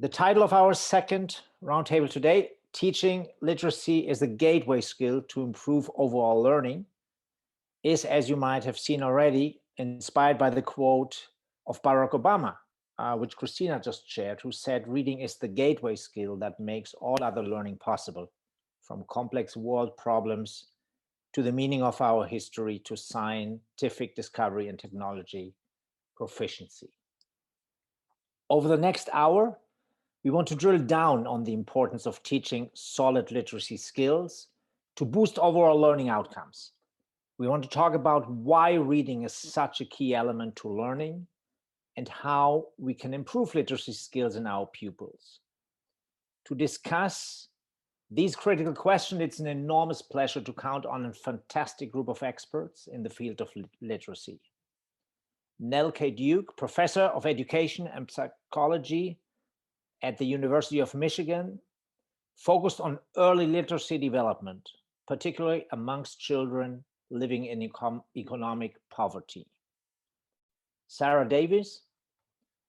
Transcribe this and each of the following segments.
The title of our second roundtable today, Teaching Literacy is a Gateway Skill to Improve Overall Learning, is, as you might have seen already, inspired by the quote of Barack Obama, which Christina just shared, who said, "Reading is the gateway skill that makes all other learning possible, from complex world problems to the meaning of our history to scientific discovery and technology proficiency." Over the next hour, we want to drill down on the importance of teaching solid literacy skills to boost overall learning outcomes. We want to talk about why reading is such a key element to learning and how we can improve literacy skills in our pupils. To discuss these critical questions, it's an enormous pleasure to count on a fantastic group of experts in the field of literacy. Nell K, Professor of Education and Psychology at the University of Michigan, focused on early literacy development, particularly amongst children living in economic poverty. Zara Davies,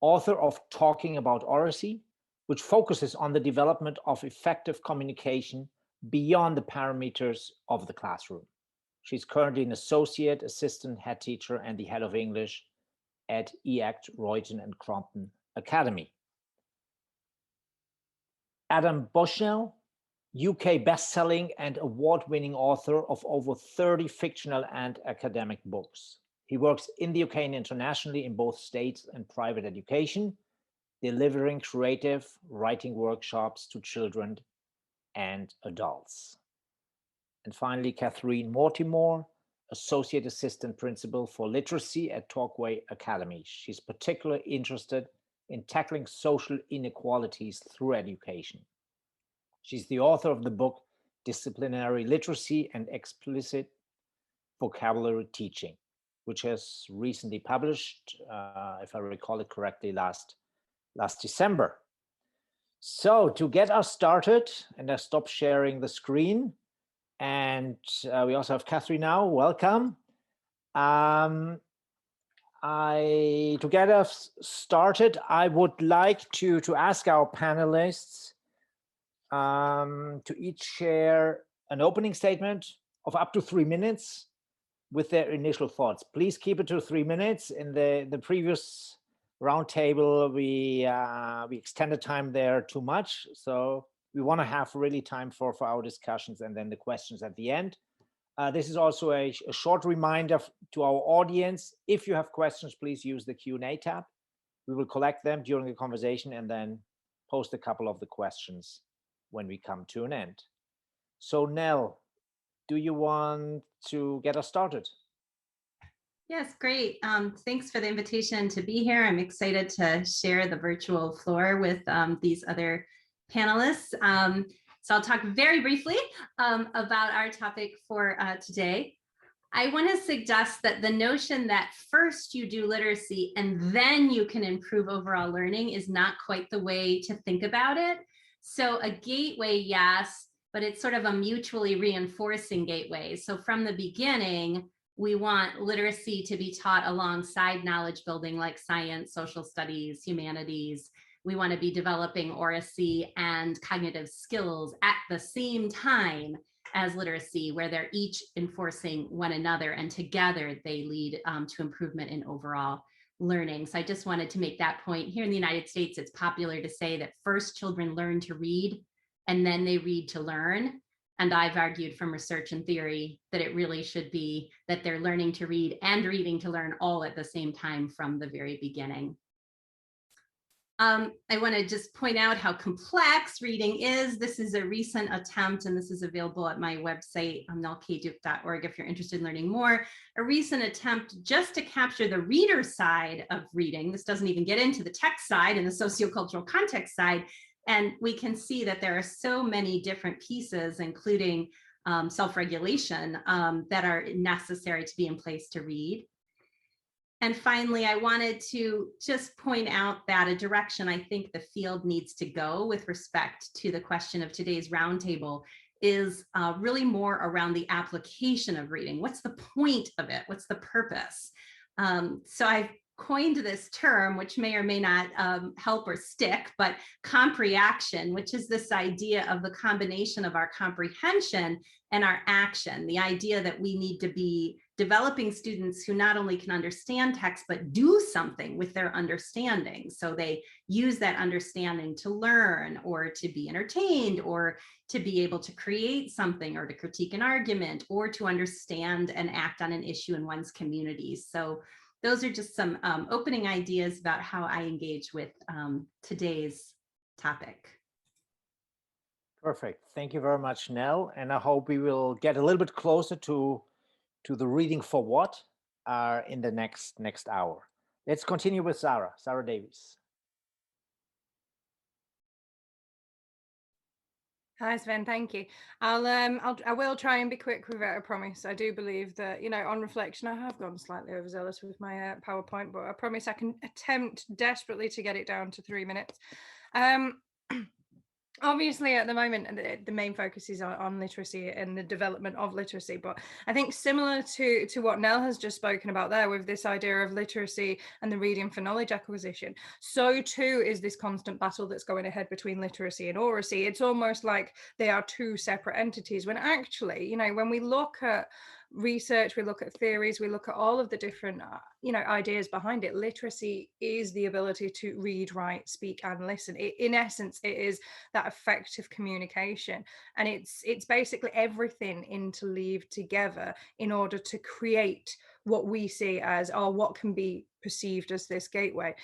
author of Talking About Oracy, which focuses on the development of effective communication beyond the parameters of the classroom. She's currently an associate assistant head teacher and the head of English at EACT, Royton and Crompton Academy. Adam Bushnell, UK best-selling and award-winning author of over 30 fictional and academic books. He works in the UK and internationally in both state and private education, delivering creative writing workshops to children and adults. And finally, Kathrine Mortimore, Associate Assistant Principal for Literacy at Torquay Academy. She's particularly interested in tackling social inequalities through education. She's the author of the book Disciplinary Literacy and Explicit Vocabulary Teaching, which has recently published, if I recall it correctly, last December. So to get us started, and I stop sharing the screen, and we also have Kathrine now, welcome. To get us started, I would like to ask our panelists to each share an opening statement of up to 3 minutes with their initial thoughts. Please keep it to 3 minutes. In the previous roundtable, we extended time there too much. So we want to have really time for our discussions and then the questions at the end. This is also a short reminder to our audience. If you have questions, please use the Q&A tab. We will collect them during the conversation and then post a couple of the questions when we come to an end. So Nell, do you want to get us started? Yes, great. Thanks for the invitation to be here. I'm excited to share the virtual floor with these other panelists. So I'll talk very briefly about our topic for today. I want to suggest that the notion that first you do literacy and then you can improve overall learning is not quite the way to think about it. So a gateway, yes, but it's sort of a mutually reinforcing gateway. So from the beginning, we want literacy to be taught alongside knowledge building like science, social studies, humanities. We want to be developing oracy and cognitive skills at the same time as literacy, where they're each enforcing one another, and together they lead to improvement in overall learning. So I just wanted to make that point. Here in the United States, it's popular to say that first children learn to read and then they read to learn. And I've argued from research and theory that it really should be that they're learning to read and reading to learn all at the same time from the very beginning. I want to just point out how complex reading is. This is a recent attempt, and this is available at my website, nellkduke.org, if you're interested in learning more. A recent attempt just to capture the reader side of reading. This doesn't even get into the text side and the sociocultural context side. And we can see that there are so many different pieces, including self-regulation, that are necessary to be in place to read. And finally, I wanted to just point out that a direction I think the field needs to go with respect to the question of today's roundtable is really more around the application of reading. What's the point of it? What's the purpose? So I've coined this term, which may or may not help or stick, but compreaction, which is this idea of the combination of our comprehension and our action, the idea that we need to be developing students who not only can understand text, but do something with their understanding. So they use that understanding to learn or to be entertained or to be able to create something or to critique an argument or to understand and act on an issue in one's community. So those are just some opening ideas about how I engage with today's topic. Perfect. Thank you very much, Nell. And I hope we will get a little bit closer to the reading for what in the next hour. Let's continue with Zara Davies. Hi, Sven. Thank you. I will try and be quick with it. I promise. I do believe that, you know, on reflection, I have gone slightly overzealous with my PowerPoint, but I promise I can attempt desperately to get it down to 3 minutes. Obviously, at the moment, the main focus is on literacy and the development of literacy. But I think similar to what Nell has just spoken about there with this idea of literacy and the reading for knowledge acquisition, so too is this constant battle that's going ahead between literacy and oracy. It's almost like they are two separate entities, when actually, you know, when we look at research, we look at theories, we look at all of the different you know, ideas behind it, literacy is the ability to read, write, speak and listen. In essence, it is that effective communication, and it's basically everything interleaved together in order to create what we see as, or what can be perceived as, this gateway.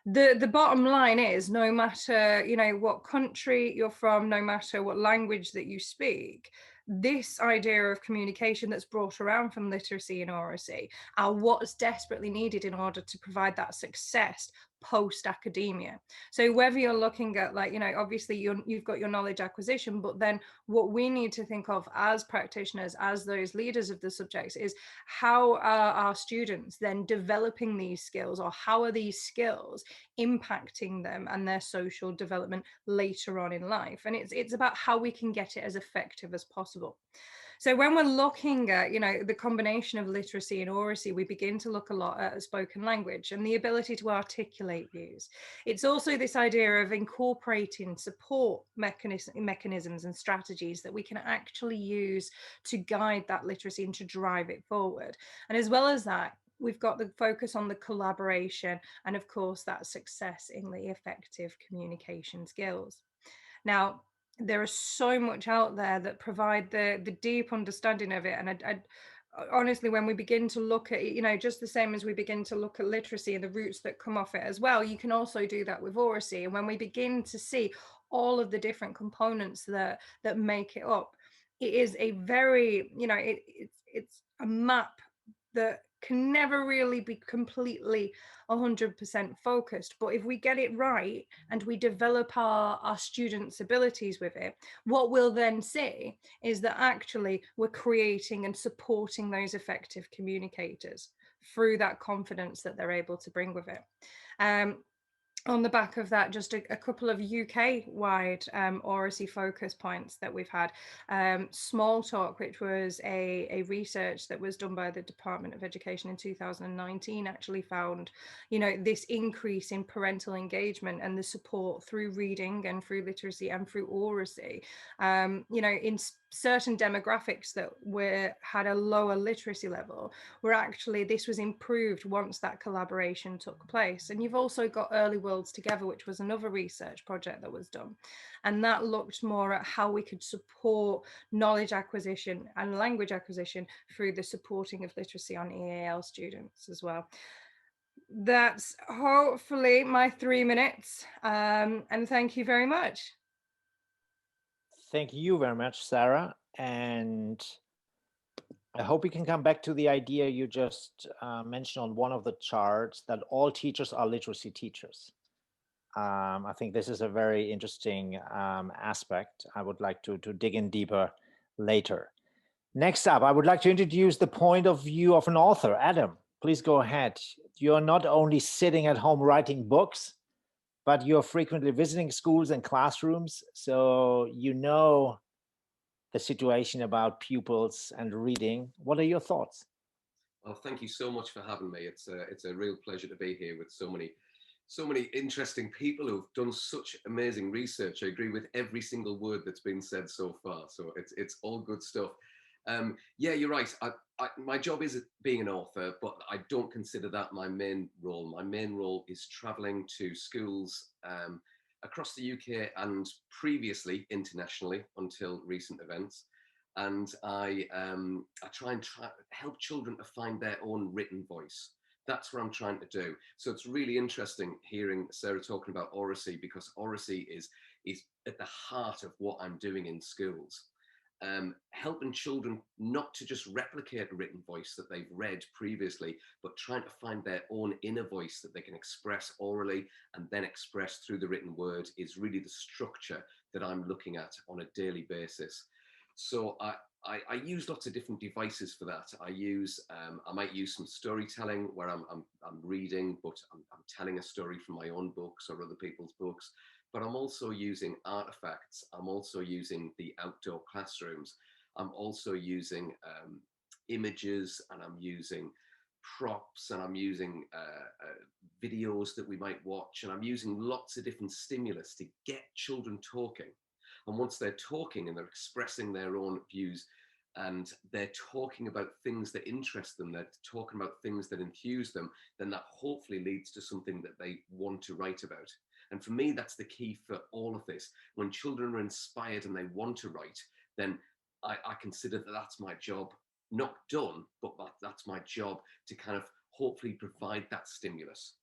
The bottom line is, no matter, you know, what country you're from, no matter what language that you speak, this idea of communication that's brought around from literacy and oracy are what's desperately needed in order to provide that success post academia. So whether you're looking at, like, you know, obviously you've got your knowledge acquisition, but then what we need to think of as practitioners, as those leaders of the subjects, is how are our students then developing these skills, or how are these skills impacting them and their social development later on in life? And it's about how we can get it as effective as possible. So when we're looking at, you know, the combination of literacy and oracy, we begin to look a lot at spoken language and the ability to articulate views. It's also this idea of incorporating support mechanisms and strategies that we can actually use to guide that literacy and to drive it forward. And as well as that, we've got the focus on the collaboration and, of course, that success in the effective communication skills. Now, there is so much out there that provide the deep understanding of it. And I honestly, when we begin to look at it, you know, just the same as we begin to look at literacy and the roots that come off it as well, you can also do that with oracy. And when we begin to see all of the different components that make it up, it is a very, you know, it's a map that can never really be completely 100% focused. But if we get it right and we develop our students' abilities with it, what we'll then see is that actually we're creating and supporting those effective communicators through that confidence that they're able to bring with it. On the back of that, just a couple of UK-wide oracy focus points that we've had. Small Talk, which was a research that was done by the Department of Education in 2019, actually found, you know, this increase in parental engagement and the support through reading and through literacy and through oracy, you know, in certain demographics that had a lower literacy level, where actually this was improved once that collaboration took place. And you've also got Early Worlds Together, which was another research project that was done, and that looked more at how we could support knowledge acquisition and language acquisition through the supporting of literacy on EAL students as well. That's hopefully my 3 minutes, and thank you very much. Thank you very much, Zara. And I hope we can come back to the idea you just mentioned on one of the charts, that all teachers are literacy teachers. I think this is a very interesting aspect. I would like to dig in deeper later. Next up, I would like to introduce the point of view of an author. Adam, please go ahead. You're not only sitting at home writing books, but you're frequently visiting schools and classrooms, so you know the situation about pupils and reading. What are your thoughts? Well, thank you so much for having me. It's a real pleasure to be here with so many interesting people who've done such amazing research. I agree with every single word that's been said so far. So it's all good stuff. Yeah, you're right. My job is being an author, but I don't consider that my main role. My main role is traveling to schools across the UK and previously internationally until recent events. And I try and help children to find their own written voice. That's what I'm trying to do. So it's really interesting hearing Sarah talking about Oracy, because Oracy is at the heart of what I'm doing in schools. Helping children not to just replicate a written voice that they've read previously, but trying to find their own inner voice that they can express orally and then express through the written word is really the structure that I'm looking at on a daily basis. So I use lots of different devices for that. I might use some storytelling where I'm reading, but I'm telling a story from my own books or other people's books. But I'm also using artifacts. I'm also using the outdoor classrooms. I'm also using images, and I'm using props, and I'm using videos that we might watch, and I'm using lots of different stimulus to get children talking. And once they're talking and they're expressing their own views, and they're talking about things that interest them, they're talking about things that enthuse them, then that hopefully leads to something that they want to write about. And for me, that's the key for all of this. When children are inspired and they want to write, then I consider that that's my job, not done, but that's my job to kind of hopefully provide that stimulus.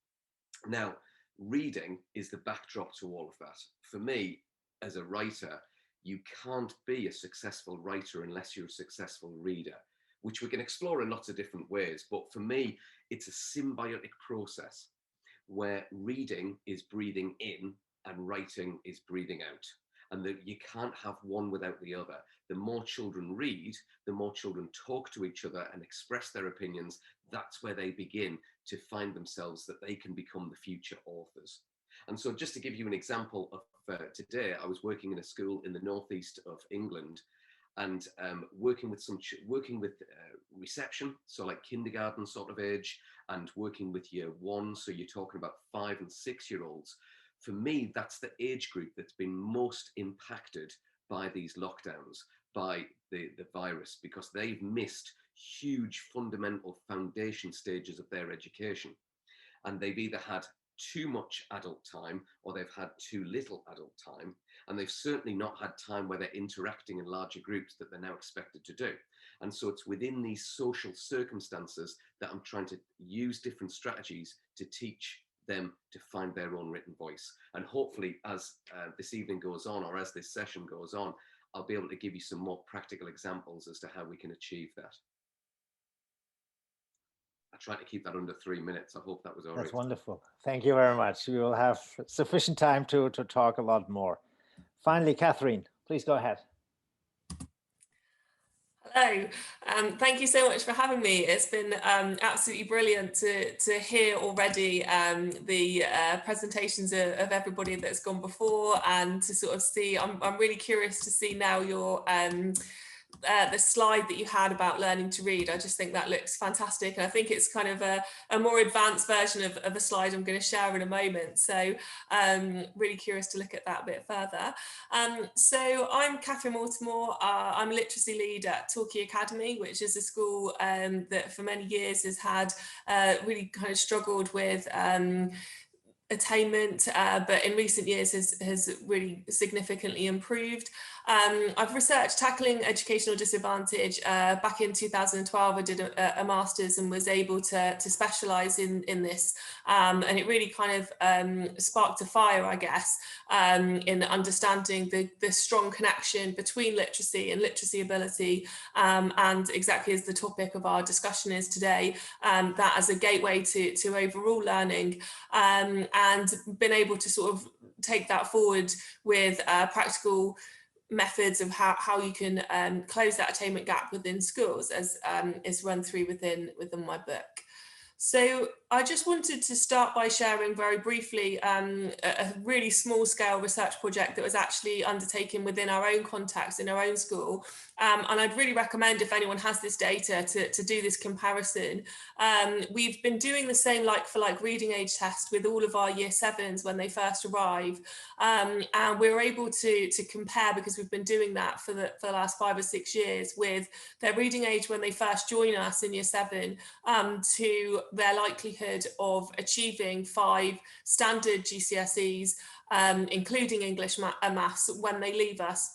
Now, reading is the backdrop to all of that. For me, as a writer, you can't be a successful writer unless you're a successful reader, which we can explore in lots of different ways. But for me, it's a symbiotic process where reading is breathing in and writing is breathing out. And that you can't have one without the other. The more children read, the more children talk to each other and express their opinions. That's where they begin to find themselves, that they can become the future authors. And so just to give you an example of today, I was working in a school in the northeast of England, and working with reception, so like kindergarten sort of age, and working with year one, so you're talking about 5 and 6 year olds. For me, that's the age group that's been most impacted by these lockdowns, by the virus, because they've missed huge fundamental foundation stages of their education. And they've either had too much adult time or they've had too little adult time. And they've certainly not had time where they're interacting in larger groups that they're now expected to do. And so it's within these social circumstances that I'm trying to use different strategies to teach them to find their own written voice. And hopefully, as this evening goes on, or as this session goes on, I'll be able to give you some more practical examples as to how we can achieve that. I tried to keep that under 3 minutes. I hope that was all right. That's wonderful. Thank you very much. We will have sufficient time to talk a lot more. Finally, Kathrine, please go ahead. Hello, thank you so much for having me. It's been absolutely brilliant to hear already the presentations of everybody that's gone before, and to sort of see, I'm really curious to see now your the slide that you had about learning to read. I just think that looks fantastic, and I think it's kind of a more advanced version of a slide I'm going to share in a moment. So really curious to look at that a bit further. So I'm Kathrine Mortimore. I'm a literacy lead at Torquay Academy, which is a school that for many years has had really kind of struggled with attainment, but in recent years has really significantly improved. I've researched tackling educational disadvantage. Back in 2012, I did a master's and was able to specialise in this, and it really kind of sparked a fire, I guess, in understanding the strong connection between literacy and literacy ability, and exactly as the topic of our discussion is today, that as a gateway to overall learning, and been able to sort of take that forward with practical methods of how you can close that attainment gap within schools, as is run through within my book. So I just wanted to start by sharing very briefly a really small scale research project that was actually undertaken within our own context in our own school. And I'd really recommend, if anyone has this data, to do this comparison. We've been doing the same like for like reading age test with all of our year 7s when they first arrive. And we're able to compare, because we've been doing that for the last 5 or 6 years, with their reading age when they first join us in year 7 to their likelihood of achieving 5 standard GCSEs, including English and Maths, when they leave us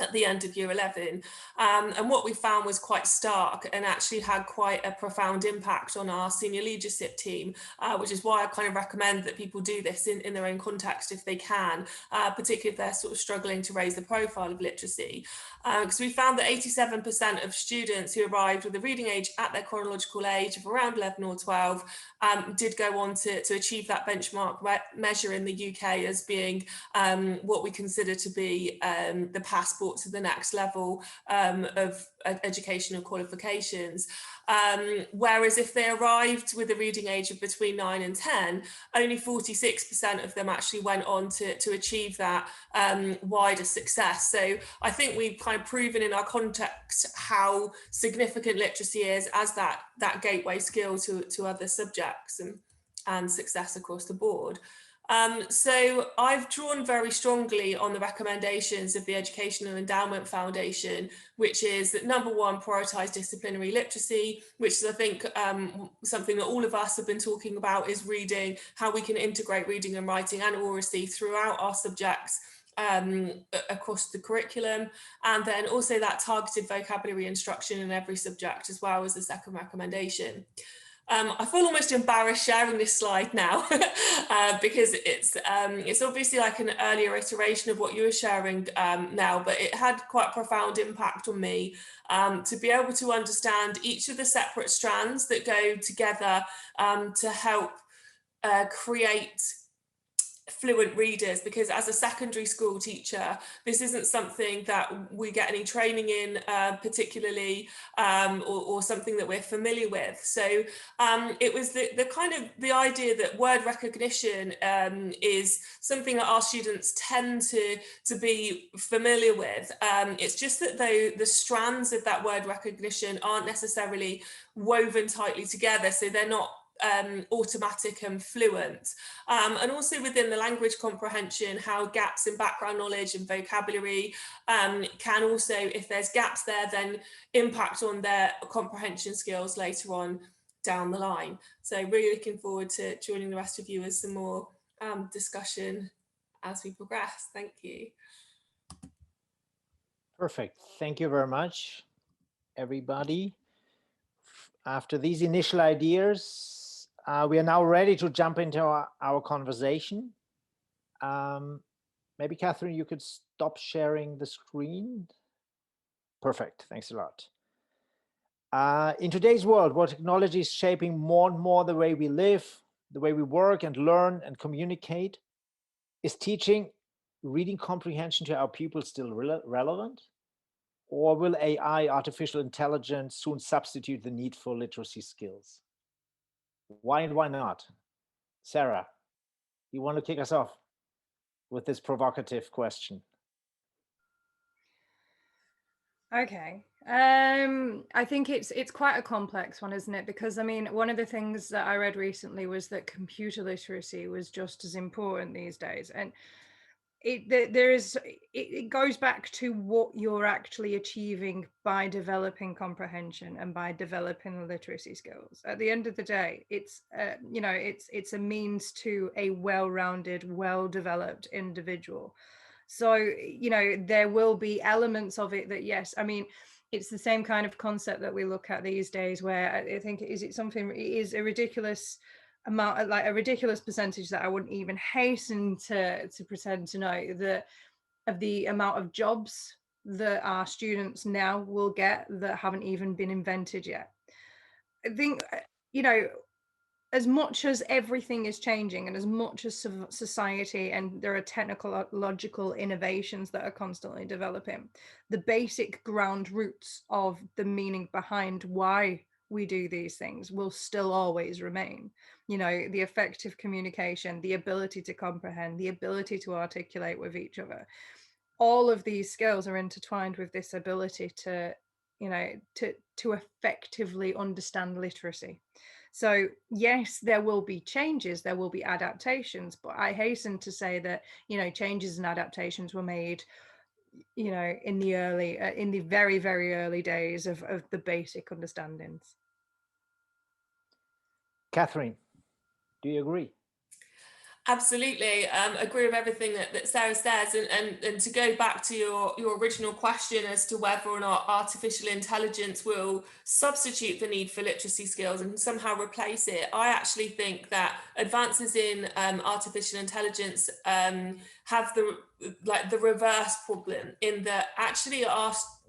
at the end of year 11. And what we found was quite stark and actually had quite a profound impact on our senior leadership team, which is why I kind of recommend that people do this in their own context if they can, particularly if they're sort of struggling to raise the profile of literacy. Because we found that 87% of students who arrived with a reading age at their chronological age of around 11 or 12 did go on to achieve that benchmark measure in the UK as being what we consider to be the passport to the next level of educational qualifications. Whereas if they arrived with a reading age of between 9 and 10, only 46% of them actually went on to achieve that wider success. So I think we've kind of proven in our context how significant literacy is as that gateway skill to other subjects and success across the board. So I've drawn very strongly on the recommendations of the Educational Endowment Foundation, which is that number 1, prioritise disciplinary literacy, which is, I think, something that all of us have been talking about, is reading, how we can integrate reading and writing and oracy throughout our subjects across the curriculum, and then also that targeted vocabulary instruction in every subject as well as the second recommendation. I feel almost embarrassed sharing this slide now because it's obviously like an earlier iteration of what you were sharing now, but it had quite a profound impact on me to be able to understand each of the separate strands that go together to help create fluent readers, because as a secondary school teacher, this isn't something that we get any training in particularly, or something that we're familiar with. So it was the kind of the idea that word recognition is something that our students tend to be familiar with. It's just that though the strands of that word recognition aren't necessarily woven tightly together, so they're not automatic and fluent. And also within the language comprehension, how gaps in background knowledge and vocabulary can also, if there's gaps there, then impact on their comprehension skills later on down the line. So really looking forward to joining the rest of you with some more discussion as we progress. Thank you. Perfect. Thank you very much, everybody. After these initial ideas, we are now ready to jump into our conversation. Maybe Kathrine, you could stop sharing the screen. Perfect, thanks a lot. In today's world, where technology is shaping more and more the way we live, the way we work and learn and communicate, is teaching reading comprehension to our pupils still relevant? Or will AI, artificial intelligence, soon substitute the need for literacy skills? Why and why not? Zara, you want to kick us off with this provocative question? Okay. I think it's quite a complex one, isn't it? Because I mean, one of the things that I read recently was that computer literacy was just as important these days, and it goes back to what you're actually achieving by developing comprehension and by developing the literacy skills. At the end of the day, it's you know, it's a means to a well-rounded, well-developed individual. So, you know, there will be elements of it that, yes, I mean, it's the same kind of concept that we look at these days, where I think, is it something, it is a ridiculous amount, like a ridiculous percentage that I wouldn't even hasten to pretend to know, that of the amount of jobs that our students now will get that haven't even been invented yet. I think, you know, as much as everything is changing and as much as society and there are technological innovations that are constantly developing, the basic ground roots of the meaning behind why we do these things will still always remain. You know, the effective communication, the ability to comprehend, the ability to articulate with each other. All of these skills are intertwined with this ability to, you know, to effectively understand literacy. So yes, there will be changes, there will be adaptations, but I hasten to say that, you know, changes and adaptations were made, you know, in the very, very early days of the basic understandings. Kathrine, do you agree? Absolutely, agree with everything that Sarah says, and to go back to your original question as to whether or not artificial intelligence will substitute the need for literacy skills and somehow replace it, I actually think that advances in artificial intelligence have the reverse problem, in that actually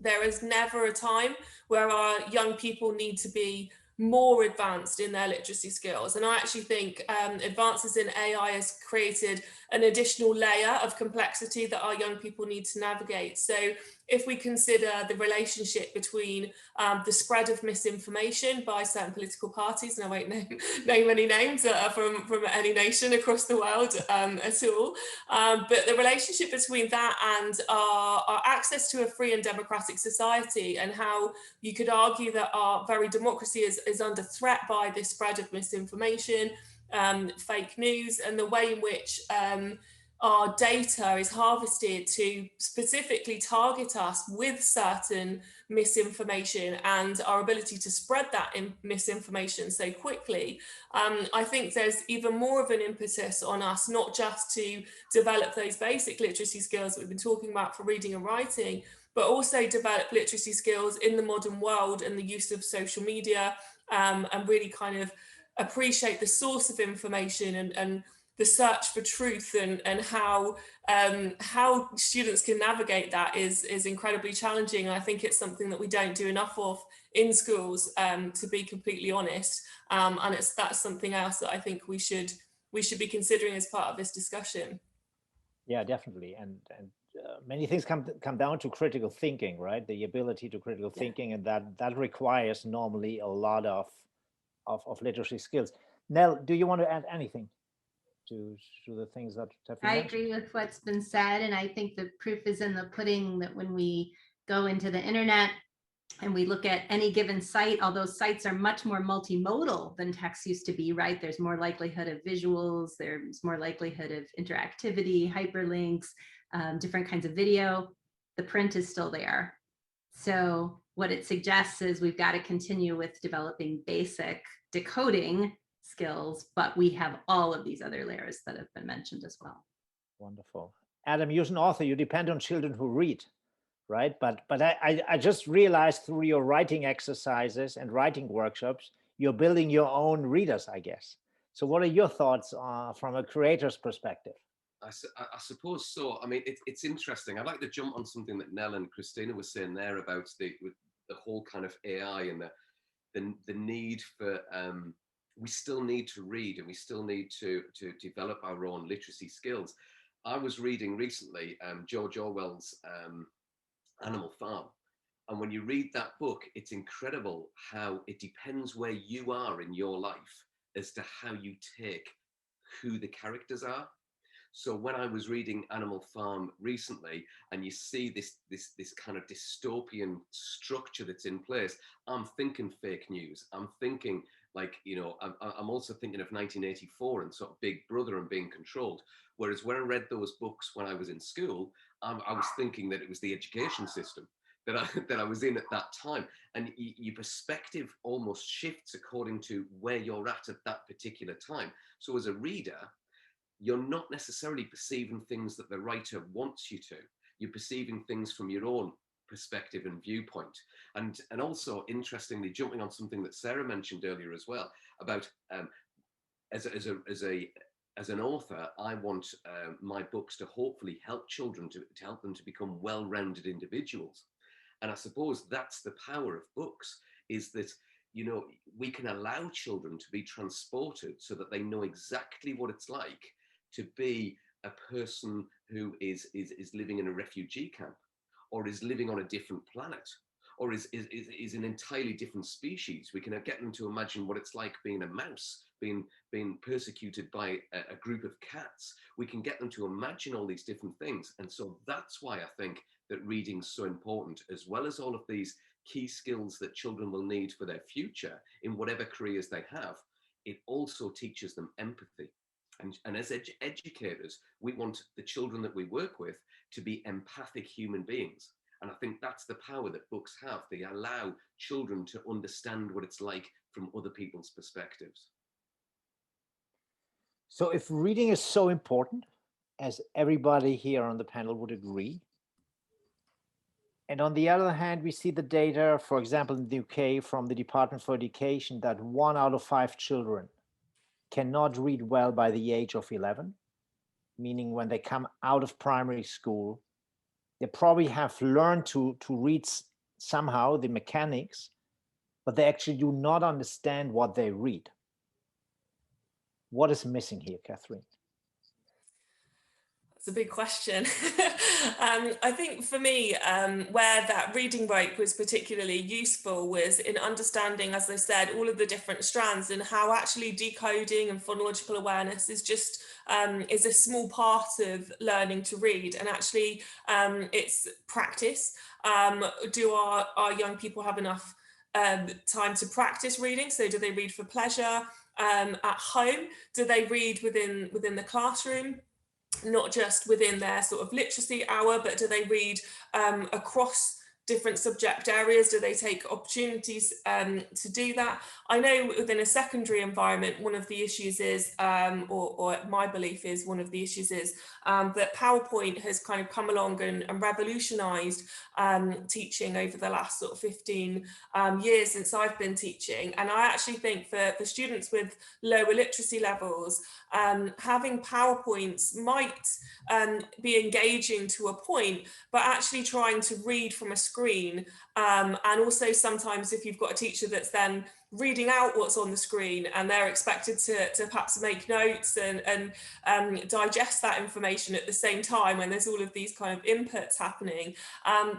there is never a time where our young people need to be more advanced in their literacy skills. And I actually think advances in AI has created an additional layer of complexity that our young people need to navigate. So if we consider the relationship between the spread of misinformation by certain political parties, and I won't name any names from any nation across the world at all, but the relationship between that and our access to a free and democratic society, and how you could argue that our very democracy is under threat by this spread of misinformation, fake news, and the way in which our data is harvested to specifically target us with certain misinformation, and our ability to spread that misinformation so quickly. I think there's even more of an impetus on us, not just to develop those basic literacy skills that we've been talking about for reading and writing, but also develop literacy skills in the modern world and the use of social media, and really kind of appreciate the source of information and the search for truth, and how students can navigate that is incredibly challenging. I think it's something that we don't do enough of in schools, to be completely honest. And that's something else that I think we should be considering as part of this discussion. Yeah, definitely. And many things come down to critical thinking, right? The ability to critical thinking, and that requires normally a lot of literacy skills. Nell, do you want to add anything to the things that have been mentioned? I agree with what's been said, and I think the proof is in the pudding, that when we go into the internet and we look at any given site, although sites are much more multimodal than text used to be, right? There's more likelihood of visuals, there's more likelihood of interactivity, hyperlinks, different kinds of video. The print is still there. So what it suggests is we've got to continue with developing basic decoding skills, but we have all of these other layers that have been mentioned as well. Wonderful. Adam, you're an author, you depend on children who read, right? But I just realized through your writing exercises and writing workshops, you're building your own readers, I guess. So what are your thoughts from a creator's perspective? I suppose so. I mean, it's interesting. I'd like to jump on something that Nell and Christina were saying there about the whole kind of AI and the need for, we still need to read, and we still need to develop our own literacy skills. I was reading recently George Orwell's Animal Farm. And when you read that book, it's incredible how it depends where you are in your life as to how you take who the characters are. So when I was reading Animal Farm recently, and you see this kind of dystopian structure that's in place, I'm thinking fake news. I'm thinking, like, you know, I'm also thinking of 1984 and sort of Big Brother and being controlled. Whereas when I read those books when I was in school, I was thinking that it was the education system that I was in at that time. And your perspective almost shifts according to where you're at that particular time. So as a reader, you're not necessarily perceiving things that the writer wants you to. You're perceiving things from your own perspective and viewpoint. And also, interestingly, jumping on something that Sarah mentioned earlier as well, about as an author, I want my books to hopefully help children, to help them to become well-rounded individuals. And I suppose that's the power of books, is that, you know, we can allow children to be transported so that they know exactly what it's like to be a person who is living in a refugee camp, or is living on a different planet, or is an entirely different species. We can get them to imagine what it's like being a mouse, being persecuted by a group of cats. We can get them to imagine all these different things. And so that's why I think that reading's so important, as well as all of these key skills that children will need for their future in whatever careers they have. It also teaches them empathy. And as educators, we want the children that we work with to be empathic human beings. And I think that's the power that books have. They allow children to understand what it's like from other people's perspectives. So if reading is so important, as everybody here on the panel would agree, and on the other hand, we see the data, for example, in the UK from the Department for Education, that 1 out of 5 children cannot read well by the age of 11, meaning when they come out of primary school, they probably have learned to read somehow the mechanics, but they actually do not understand what they read. What is missing here, Kathrine? It's a big question. I think for me, where that reading break was particularly useful was in understanding, as I said, all of the different strands and how actually decoding and phonological awareness is just is a small part of learning to read. And actually it's practice. Do our young people have enough time to practice reading? So do they read for pleasure at home? Do they read within the classroom? Not just within their sort of literacy hour, but do they read across different subject areas? Do they take opportunities to do that? I know within a secondary environment, one of the issues is, or my belief is one of the issues is that PowerPoint has kind of come along and revolutionized teaching over the last sort of 15 years since I've been teaching. And I actually think for students with lower literacy levels, having PowerPoints might be engaging to a point, but actually trying to read from a screen. And also sometimes if you've got a teacher that's then reading out what's on the screen and they're expected to perhaps make notes and digest that information at the same time when there's all of these kind of inputs happening,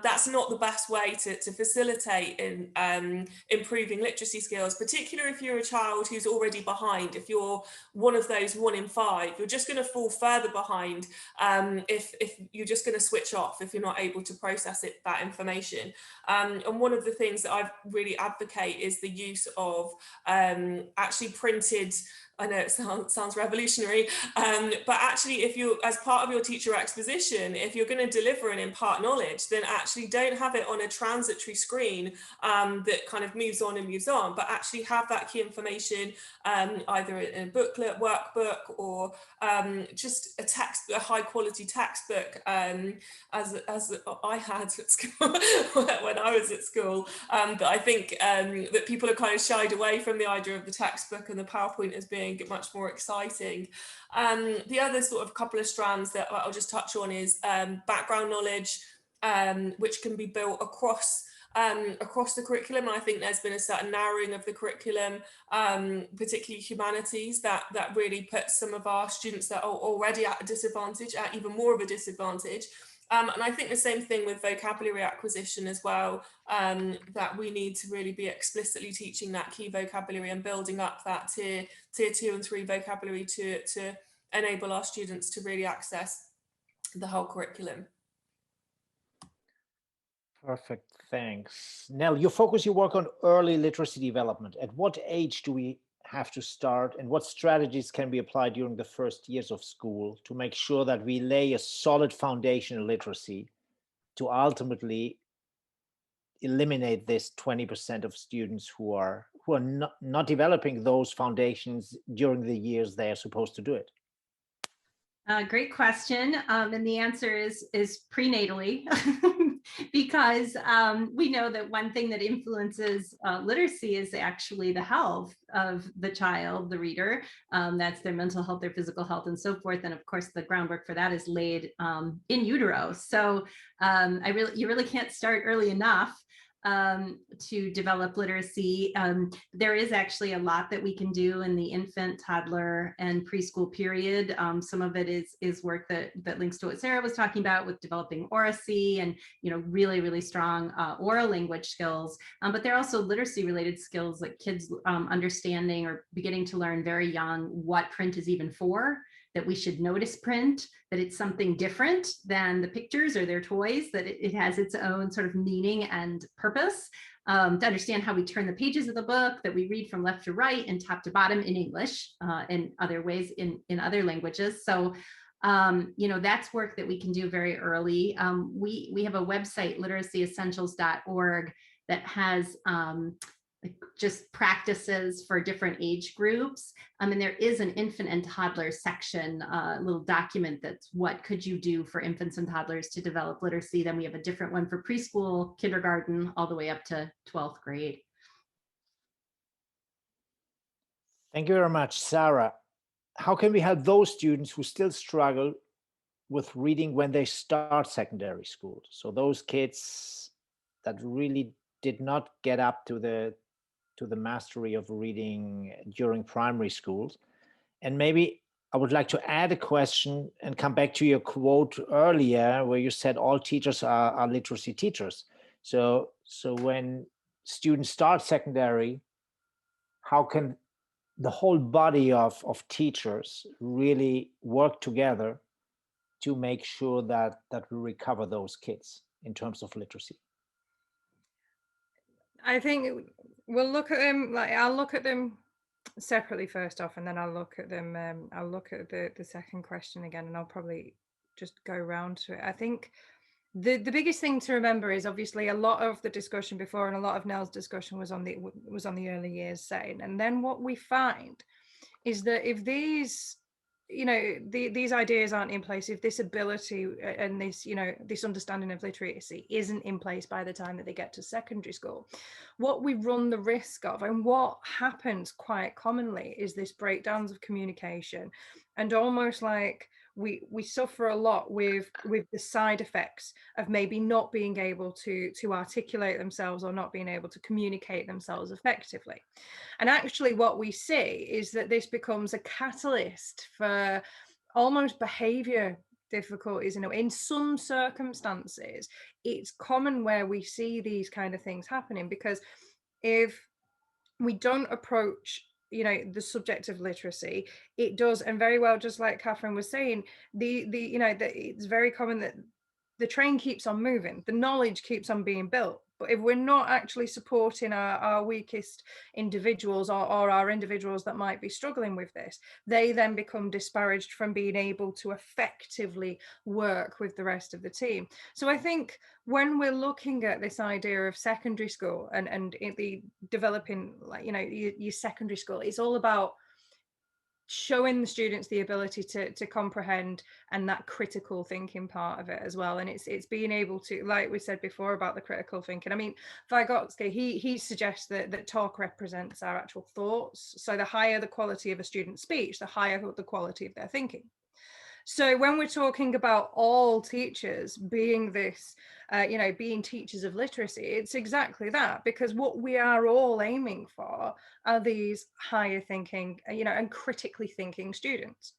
that's not the best way to facilitate in improving literacy skills, particularly if you're a child who's already behind. If you're one of those 1 in 5, you're just going to fall further behind if you're just going to switch off if you're not able to process that information. And one of the things that I really advocate is the use of actually printed, I know it sounds revolutionary, but actually if you, as part of your teacher exposition, if you're going to deliver and impart knowledge, then actually don't have it on a transitory screen that kind of moves on and moves on, but actually have that key information either in a booklet, workbook, or just a high quality textbook, as I had at school when I was at school. But I think that people are kind of shied away from the idea of the textbook and the PowerPoint as being much more exciting. The other sort of couple of strands that I'll just touch on is background knowledge, which can be built across the curriculum. And I think there's been a certain narrowing of the curriculum, particularly humanities, that really puts some of our students that are already at a disadvantage at even more of a disadvantage. And I think the same thing with vocabulary acquisition as well, that we need to really be explicitly teaching that key vocabulary and building up that tier 2 and 3 vocabulary to enable our students to really access the whole curriculum. Perfect, thanks. Nell, you focus your work on early literacy development. At what age do we have to start, and what strategies can be applied during the first years of school to make sure that we lay a solid foundation in literacy to ultimately eliminate this 20% of students who are not developing those foundations during the years they are supposed to do it? Great question. And the answer is prenatally, because we know that one thing that influences literacy is actually the health of the child, the reader. That's their mental health, their physical health, and so forth. And of course, the groundwork for that is laid in utero. So you really can't start early enough. to develop literacy. There is actually a lot that we can do in the infant, toddler, and preschool period. Some of it is work that links to what Zara was talking about with developing Oracy and really, really strong oral language skills. But there are also literacy related skills like kids understanding or beginning to learn very young what print is even for, that we should notice print, that it's something different than the pictures or their toys, that it has its own sort of meaning and purpose, to understand how we turn the pages of the book, that we read from left to right and top to bottom in English, and other ways in other languages. So, that's work that we can do very early. We have a website, literacyessentials.org, that has just practices for different age groups. And there is an infant and toddler section, a little document that's what could you do for infants and toddlers to develop literacy. Then we have a different one for preschool, kindergarten, all the way up to 12th grade. Thank you very much, Zara. How can we help those students who still struggle with reading when they start secondary school? So those kids that really did not get up to the mastery of reading during primary schools. And maybe I would like to add a question and come back to your quote earlier where you said all teachers are literacy teachers. So when students start secondary, how can the whole body of teachers really work together to make sure that we recover those kids in terms of literacy? I think we'll look at them, I'll look at them separately first off, and then I'll look at them, I'll look at the second question again, and I'll probably just go round to it. I think the biggest thing to remember is obviously a lot of the discussion before and a lot of Nell's discussion was on the early years setting. And then what we find is that if these these ideas aren't in place, if this ability and this this understanding of literacy isn't in place by the time that they get to secondary school, what we run the risk of and what happens quite commonly is this breakdowns of communication, and almost like we suffer a lot with the side effects of maybe not being able to articulate themselves or not being able to communicate themselves effectively. And actually what we see is that this becomes a catalyst for almost behavior difficulties. In some circumstances, it's common where we see these kind of things happening, because if we don't approach the subject of literacy, it does, and very well, just like Kathrine was saying, it's very common that the train keeps on moving, the knowledge keeps on being built. But if we're not actually supporting our weakest individuals or our individuals that might be struggling with this, they then become disparaged from being able to effectively work with the rest of the team. So I think when we're looking at this idea of secondary school and the developing, your secondary school, it's all about showing the students the ability to comprehend and that critical thinking part of it as well. And it's being able to, like we said before about the critical thinking. I mean, Vygotsky, he suggests that talk represents our actual thoughts. So the higher the quality of a student's speech, the higher the quality of their thinking. So when we're talking about all teachers being this, being teachers of literacy, it's exactly that, because what we are all aiming for are these higher thinking, and critically thinking students.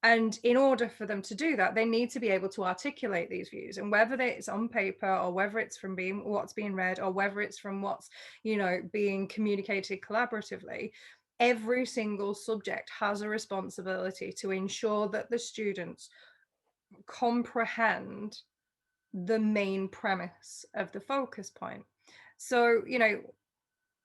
And in order for them to do that, they need to be able to articulate these views, and whether it's on paper or whether it's from what's being read or whether it's from what's, being communicated collaboratively, every single subject has a responsibility to ensure that the students comprehend the main premise of the focus point. So,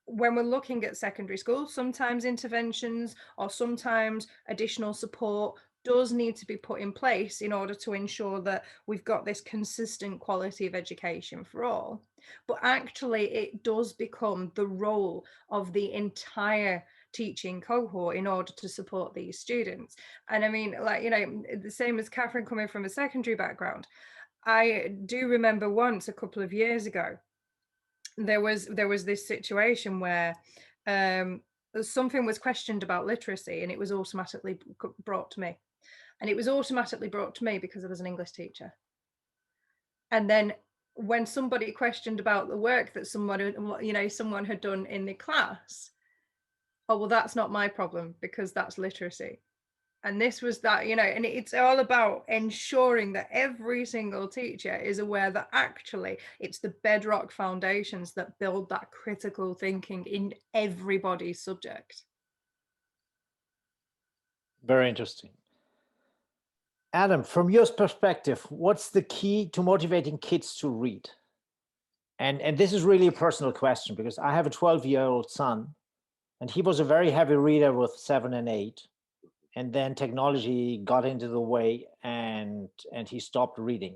when we're looking at secondary school, sometimes interventions or sometimes additional support does need to be put in place in order to ensure that we've got this consistent quality of education for all. But actually, it does become the role of the entire teaching cohort in order to support these students. And I mean, the same as Kathrine coming from a secondary background, I do remember once a couple of years ago, there was this situation where something was questioned about literacy, and it was automatically brought to me. And it was automatically brought to me because I was an English teacher. And then when somebody questioned about the work that someone had done in the class, oh, well, that's not my problem because that's literacy. And this was that, and it's all about ensuring that every single teacher is aware that actually it's the bedrock foundations that build that critical thinking in everybody's subject. Very interesting. Adam, from your perspective, what's the key to motivating kids to read? And this is really a personal question because I have a 12-year-old son, and he was a very heavy reader with 7 and 8. And then technology got into the way and he stopped reading.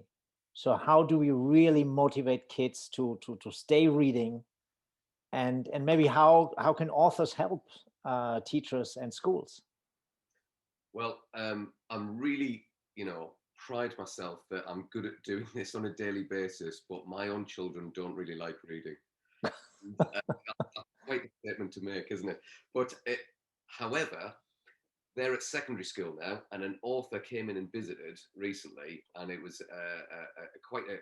So how do we really motivate kids to stay reading? And maybe how can authors help teachers and schools? Well, I'm really, pride myself that I'm good at doing this on a daily basis, but my own children don't really like reading. That's quite a statement to make, isn't it? But however, they're at secondary school now, and an author came in and visited recently, and it was quite a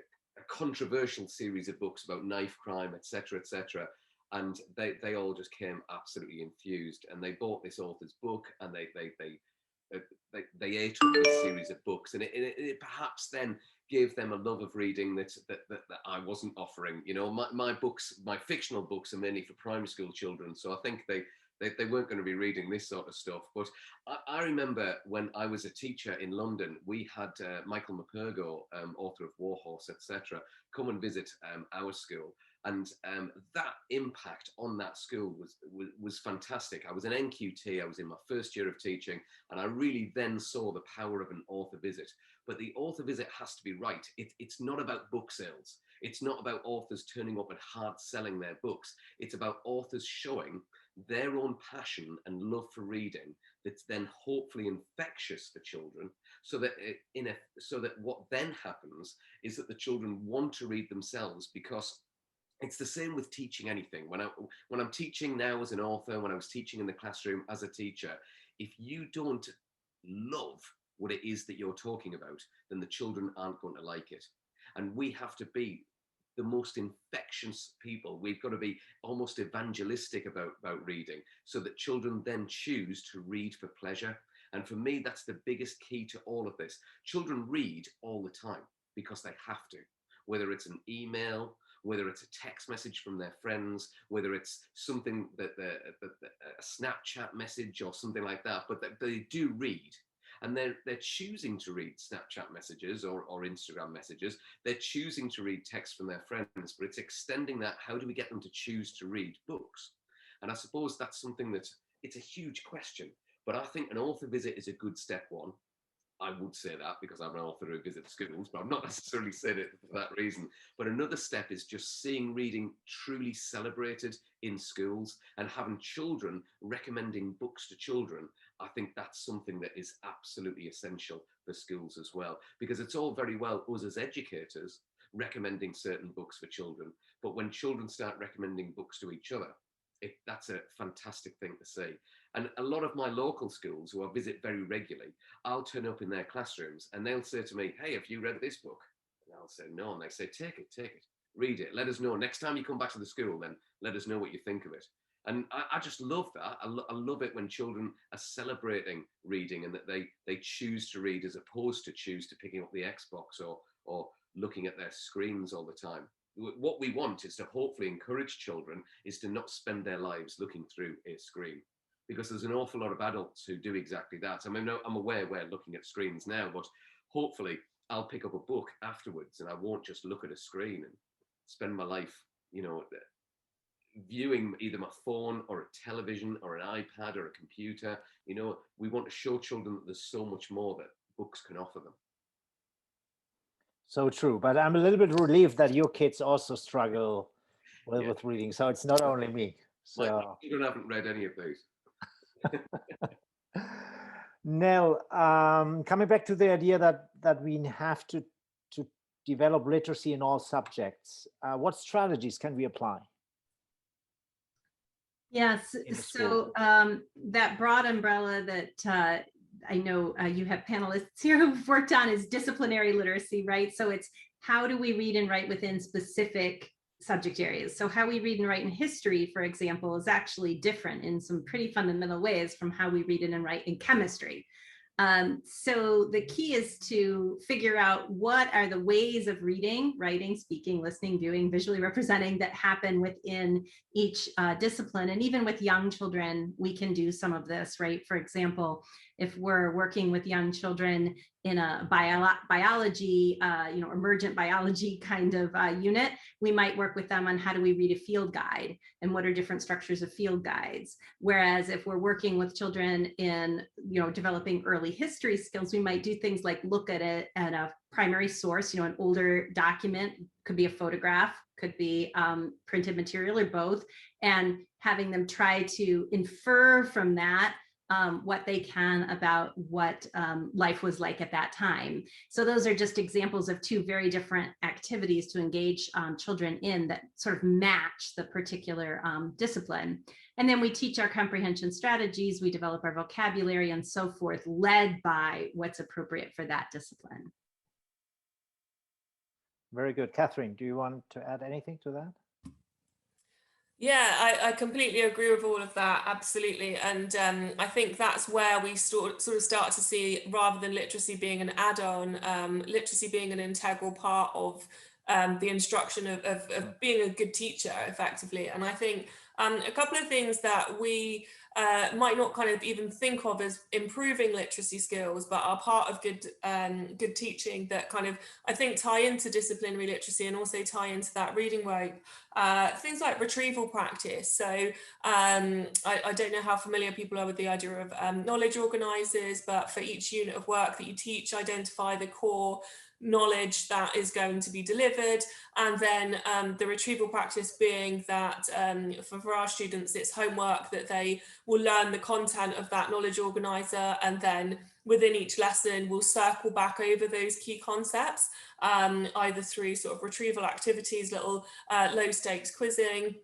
controversial series of books about knife crime, etc., etc. And they all just came absolutely infused, and they bought this author's book, and they ate up this series of books, and it perhaps then gave them a love of reading that I wasn't offering. My books, my fictional books, are mainly for primary school children, so I think they weren't going to be reading this sort of stuff. But I remember when I was a teacher in London, we had Michael McCurgo, author of Warhorse, etc., come and visit our school. And that impact on that school was fantastic. I was an NQT, I was in my first year of teaching, and I really then saw the power of an author visit. But the author visit has to be right. It's not about book sales. It's not about authors turning up and hard selling their books. It's about authors showing their own passion and love for reading that's then hopefully infectious for children, so that what then happens is that the children want to read themselves. Because it's the same with teaching anything. When I'm teaching now as an author, when I was teaching in the classroom as a teacher, if you don't love what it is that you're talking about, then the children aren't going to like it. And we have to be the most infectious people. We've got to be almost evangelistic about reading, so that children then choose to read for pleasure. And for me, that's the biggest key to all of this. Children read all the time because they have to, whether it's an email, whether it's a text message from their friends, whether it's something a Snapchat message or something like that, but they do read. And they're choosing to read Snapchat messages or Instagram messages. They're choosing to read texts from their friends, but it's extending that. How do we get them to choose to read books? And I suppose that's something it's a huge question, but I think an author visit is a good step one. I would say that because I'm an author who visits schools, but I'm not necessarily saying it for that reason. But another step is just seeing reading truly celebrated in schools and having children recommending books to children. I think that's something that is absolutely essential for schools as well, because it's all very well us as educators recommending certain books for children, but when children start recommending books to each other, that's a fantastic thing to see. And a lot of my local schools, who I visit very regularly, I'll turn up in their classrooms and they'll say to me, "Hey, have you read this book?" And I'll say, "No." And they say, take it, read it. Let us know. Next time you come back to the school, then let us know what you think of it. And I just love that. I love it when children are celebrating reading and that they choose to read as opposed to choose to picking up the Xbox or looking at their screens all the time. What we want is to hopefully encourage children is to not spend their lives looking through a screen, because there's an awful lot of adults who do exactly that. I mean, I'm aware we're looking at screens now, but hopefully I'll pick up a book afterwards and I won't just look at a screen and spend my life, viewing either my phone or a television or an iPad or a computer. We want to show children that there's so much more that books can offer them. So true, but I'm a little bit relieved that your kids also struggle with reading. So it's not only me. So my children haven't read any of these. Nell, coming back to the idea that we have to develop literacy in all subjects, what strategies can we apply? Yes, so that broad umbrella that I know you have panelists here who've worked on is disciplinary literacy, right? So it's how do we read and write within specific subject areas? So how we read and write in history, for example, is actually different in some pretty fundamental ways from how we read and write in chemistry. So the key is to figure out what are the ways of reading, writing, speaking, listening, viewing, visually representing that happen within each discipline. And even with young children, we can do some of this, right? For example, if we're working with young children in a biology, emergent biology kind of unit, we might work with them on how do we read a field guide and what are different structures of field guides. Whereas if we're working with children in, developing early history skills, we might do things like look at it at a primary source, an older document, could be a photograph, could be printed material or both, and having them try to infer from that what they can about what life was like at that time. So those are just examples of two very different activities to engage children in that sort of match the particular discipline. And then we teach our comprehension strategies, we develop our vocabulary and so forth, led by what's appropriate for that discipline. Very good. Kathrine, do you want to add anything to that? Yeah, I completely agree with all of that, absolutely. And I think that's where we sort of start to see, rather than literacy being an add-on, literacy being an integral part of the instruction of being a good teacher, effectively. And I think a couple of things that we might not kind of even think of as improving literacy skills, but are part of good teaching that kind of, I think, tie into disciplinary literacy and also tie into that reading rope. Things like retrieval practice. So I don't know how familiar people are with the idea of knowledge organisers, but for each unit of work that you teach, identify the core knowledge that is going to be delivered, and then the retrieval practice being that for our students, it's homework that they will learn the content of that knowledge organizer, and then within each lesson we'll circle back over those key concepts, either through sort of retrieval activities, little low stakes quizzing,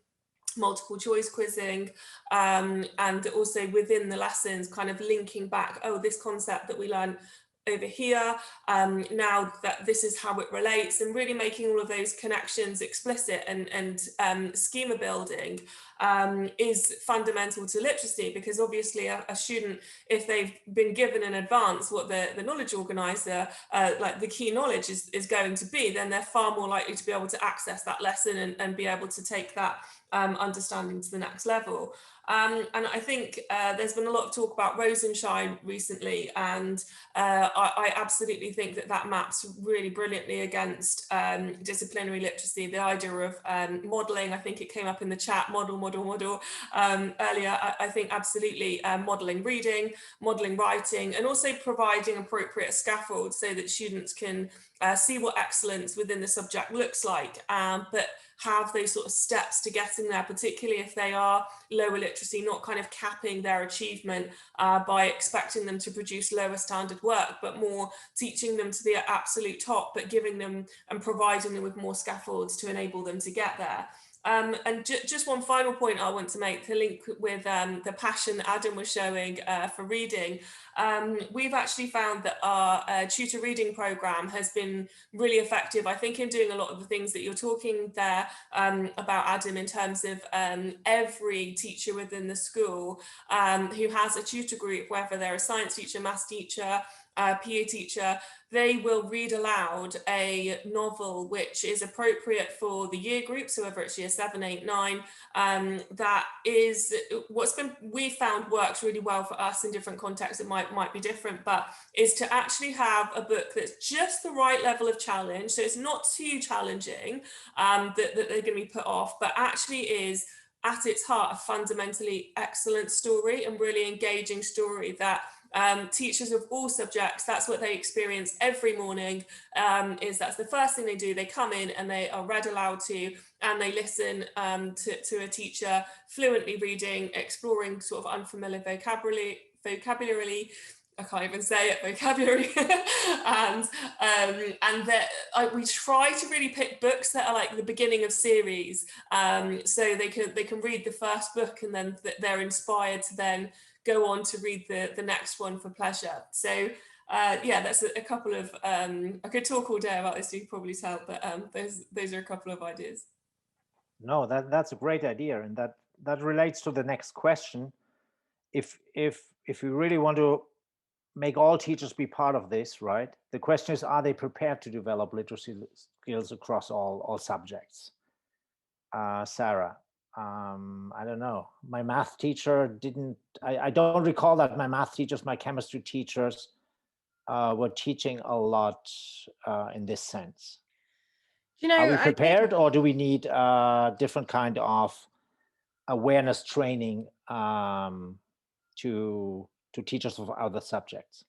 multiple choice quizzing, and also within the lessons kind of linking back, oh, this concept that we learned over here, now that this is how it relates, and really making all of those connections explicit, and schema building is fundamental to literacy, because obviously a student, if they've been given in advance what the knowledge organizer, like the key knowledge is going to be, then they're far more likely to be able to access that lesson and be able to take that understanding to the next level. And I think there's been a lot of talk about Rosenshine recently, and I absolutely think that maps really brilliantly against disciplinary literacy. The idea of modelling, I think it came up in the chat, model earlier. I think absolutely modelling reading, modelling writing, and also providing appropriate scaffolds so that students can see what excellence within the subject looks like, but have those sort of steps to getting there, particularly if they are lower literacy, not kind of capping their achievement by expecting them to produce lower standard work, but more teaching them to the absolute top, but giving them and providing them with more scaffolds to enable them to get there. And just one final point I want to make to link with the passion that Adam was showing for reading. We've actually found that our tutor reading program has been really effective, I think, in doing a lot of the things that you're talking there about, Adam, in terms of every teacher within the school who has a tutor group, whether they're a science teacher, maths teacher, PE teacher, they will read aloud a novel which is appropriate for the year group, so whether it's year 7, 8, 9, that is we found works really well for us in different contexts. It might be different, but is to actually have a book that's just the right level of challenge, so it's not too challenging that they're going to be put off, but actually is at its heart a fundamentally excellent story and really engaging story that teachers of all subjects, that's what they experience every morning, that's the first thing they do. They come in and they are read aloud to, and they listen to a teacher fluently reading, exploring sort of unfamiliar vocabulary, I can't even say it, vocabulary. and we try to really pick books that are like the beginning of series, so they can read the first book and then they're inspired to then go on to read the next one for pleasure. So yeah, that's a couple of, I could talk all day about this, you could probably tell, but those are a couple of ideas. No, that's a great idea, and that relates to the next question. If we really want to make all teachers be part of this, right? The question is, are they prepared to develop literacy skills across all subjects? Zara, I don't know. My math teacher didn't, I don't recall that my math teachers, my chemistry teachers were teaching a lot in this sense. You know, are we prepared, or do we need different kind of awareness training to teachers of other subjects?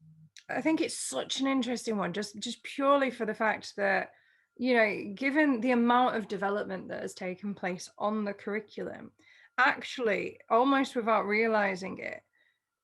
I think it's such an interesting one, just purely for the fact that, you know, given the amount of development that has taken place on the curriculum, actually, almost without realizing it,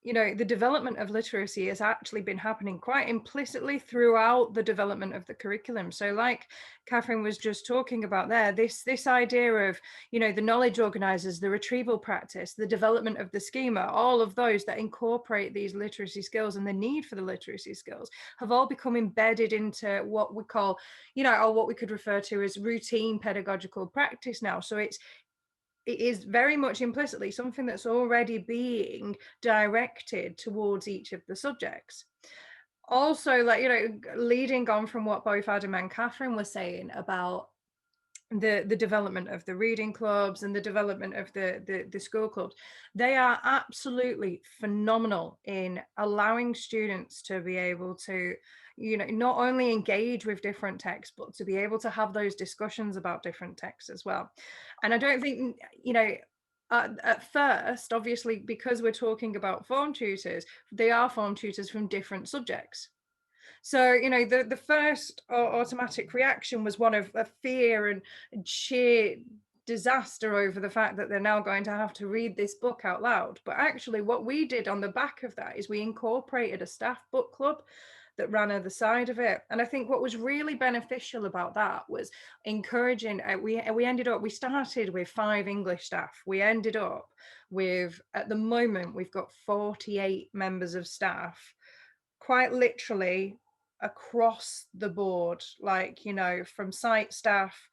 you know, the development of literacy has actually been happening quite implicitly throughout the development of the curriculum. So like Kathrine was just talking about there, this idea of, you know, the knowledge organizers, the retrieval practice, the development of the schema, all of those that incorporate these literacy skills and the need for the literacy skills have all become embedded into what we call, you know, or what we could refer to as routine pedagogical practice now. So it is very much implicitly something that's already being directed towards each of the subjects. Also, like, you know, leading on from what both Adam and Kathrine were saying about the development of the reading clubs and the development of the school clubs, they are absolutely phenomenal in allowing students to be able to, you know, not only engage with different texts, but to be able to have those discussions about different texts as well. And I don't think, you know, at first, obviously, because we're talking about form tutors, they are form tutors from different subjects. So, you know, the first automatic reaction was one of fear and sheer disaster over the fact that they're now going to have to read this book out loud. But actually what we did on the back of that is we incorporated a staff book club that ran either side of it. And I think what was really beneficial about that was encouraging, we started with 5 English staff. We ended up with, at the moment, we've got 48 members of staff, quite literally across the board, like, you know, from site staff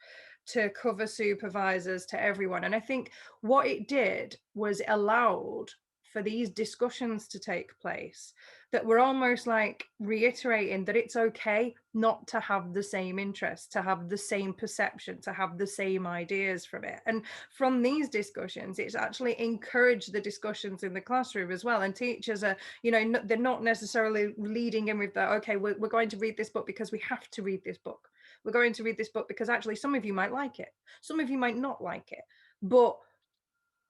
to cover supervisors to everyone. And I think what it did was allowed for these discussions to take place that were almost like reiterating that it's okay not to have the same interests, to have the same perception, to have the same ideas from it. And from these discussions, it's actually encouraged the discussions in the classroom as well. And teachers are, you know, they're not necessarily leading in with that, okay, we're going to read this book because we have to read this book. We're going to read this book because actually some of you might like it. Some of you might not like it. But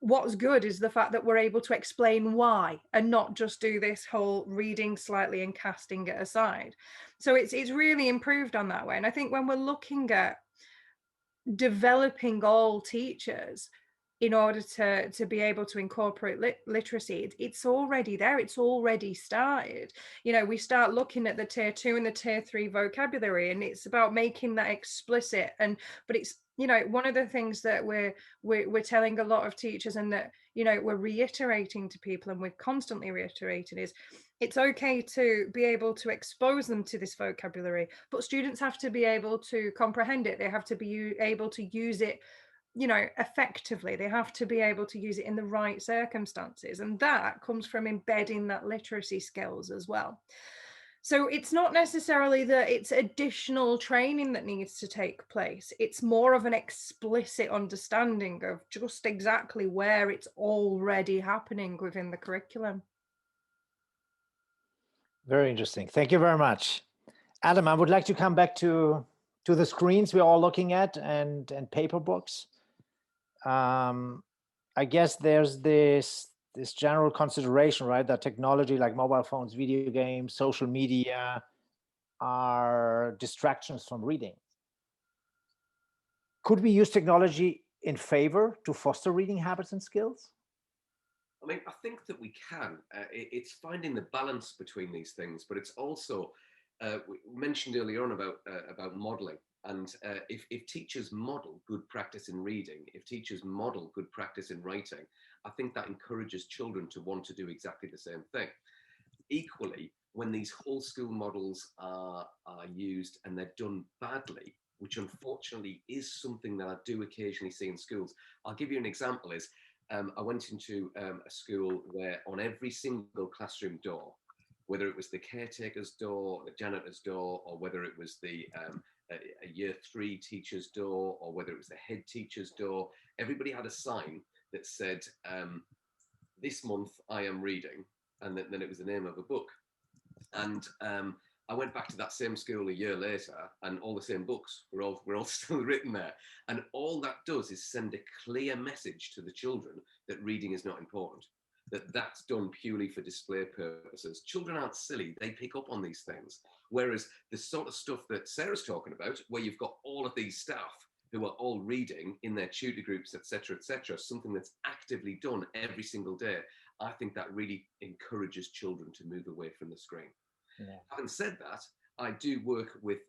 what's good is the fact that we're able to explain why and not just do this whole reading slightly and casting it aside. So it's really improved on that way. And I think when we're looking at developing all teachers in order to be able to incorporate literacy, it's already there, it's already started. You know, we start looking at the tier 2 and the tier 3 vocabulary, and it's about making that explicit. But it's, you know, one of the things that we're telling a lot of teachers, and that, you know, we're reiterating to people, and we're constantly reiterating, is it's okay to be able to expose them to this vocabulary, but students have to be able to comprehend it. They have to be able to use it, you know, effectively. They have to be able to use it in the right circumstances. And that comes from embedding that literacy skills as well. So it's not necessarily that it's additional training that needs to take place. It's more of an explicit understanding of just exactly where it's already happening within the curriculum. Very interesting. Thank you very much. Adam, I would like to come back to the screens we're all looking at and paper books. I guess there's this general consideration, right, that technology like mobile phones, video games, social media are distractions from reading. Could we use technology in favor to foster reading habits and skills? I mean, I think that we can. It's finding the balance between these things, but it's also, we mentioned earlier on about modeling. And if teachers model good practice in reading, if teachers model good practice in writing, I think that encourages children to want to do exactly the same thing. Equally, when these whole school models are used and they're done badly, which unfortunately is something that I do occasionally see in schools. I'll give you an example. I went into a school where on every single classroom door, whether it was the caretaker's door, the janitor's door, or whether it was the a year 3 teacher's door, or whether it was the head teacher's door, everybody had a sign that said, this month I am reading, and then it was the name of a book. And I went back to that same school a year later, and all the same books were all still written there. And all that does is send a clear message to the children that reading is not important, that that's done purely for display purposes. Children aren't silly, they pick up on these things. Whereas the sort of stuff that Sarah's talking about, where you've got all of these staff who are all reading in their tutor groups, etc., something that's actively done every single day, I think that really encourages children to move away from the screen. Yeah. Having said that, I do work with,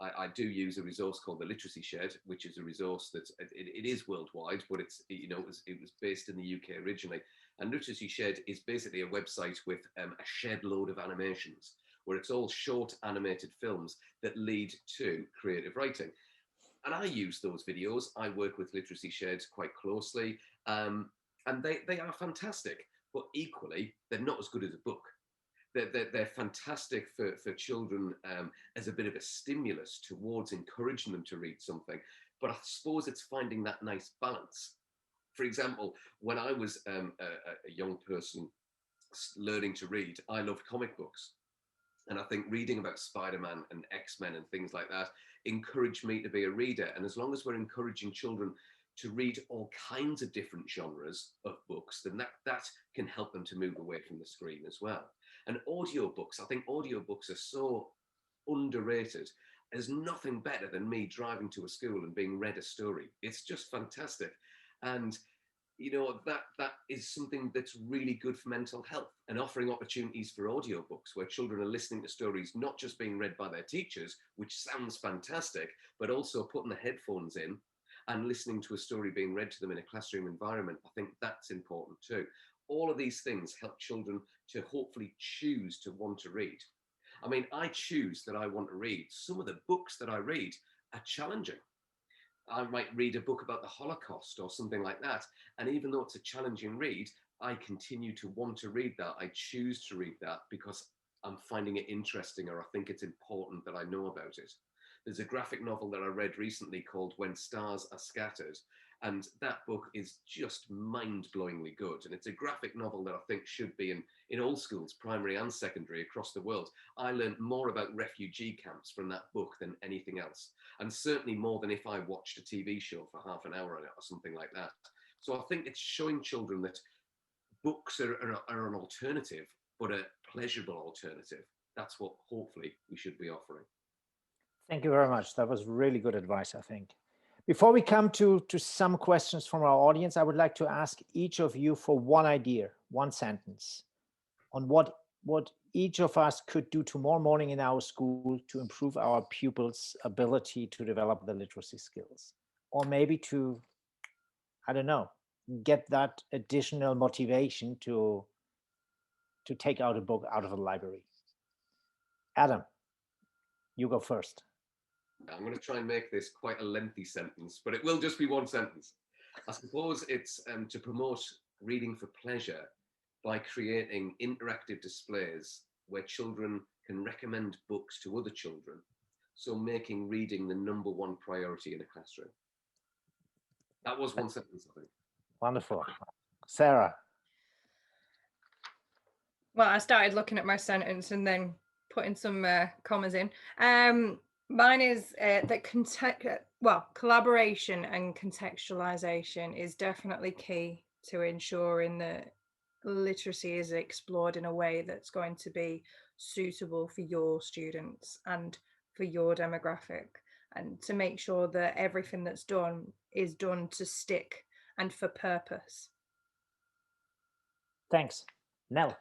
I do use a resource called the Literacy Shed, which is a resource that it is worldwide, but it's, you know, it was based in the UK originally. And Literacy Shed is basically a website with a shed load of animations, where it's all short animated films that lead to creative writing. And I use those videos. I work with Literacy Shed quite closely, and they are fantastic, but equally, they're not as good as a book. They're fantastic for children as a bit of a stimulus towards encouraging them to read something. But I suppose it's finding that nice balance. For example, when I was a young person learning to read, I loved comic books. And I think reading about Spider-Man and X-Men and things like that encouraged me to be a reader. And as long as we're encouraging children to read all kinds of different genres of books, then that can help them to move away from the screen as well. And audiobooks, I think audiobooks are so underrated. There's nothing better than me driving to a school and being read a story. It's just fantastic. And you know, that is something that's really good for mental health, and offering opportunities for audiobooks where children are listening to stories, not just being read by their teachers, which sounds fantastic, but also putting the headphones in and listening to a story being read to them in a classroom environment. I think that's important too. All of these things help children to hopefully choose to want to read. I mean, I choose that I want to read. Some of the books that I read are challenging. I might read a book about the Holocaust or something like that. And even though it's a challenging read, I continue to want to read that. I choose to read that because I'm finding it interesting, or I think it's important that I know about it. There's a graphic novel that I read recently called When Stars Are Scattered. And that book is just mind-blowingly good. And it's a graphic novel that I think should be in all schools, primary and secondary, across the world. I learned more about refugee camps from that book than anything else. And certainly more than if I watched a TV show for half an hour on it or something like that. So I think it's showing children that books are an alternative, but a pleasurable alternative. That's what hopefully we should be offering. Thank you very much. That was really good advice, I think. Before we come to some questions from our audience, I would like to ask each of you for one idea, one sentence, on what each of us could do tomorrow morning in our school to improve our pupils' ability to develop the literacy skills, or maybe to, I don't know, get that additional motivation to take out a book out of a library. Adam, you go first. I'm going to try and make this quite a lengthy sentence, but it will just be one sentence. I suppose it's to promote reading for pleasure by creating interactive displays where children can recommend books to other children. So making reading the #1 priority in a classroom. That was one sentence, I think. Wonderful. Sarah. Well, I started looking at my sentence and then putting some commas in. Mine is that collaboration and contextualization is definitely key to ensuring that literacy is explored in a way that's going to be suitable for your students and for your demographic, and to make sure that everything that's done is done to stick and for purpose. Thanks. Nell.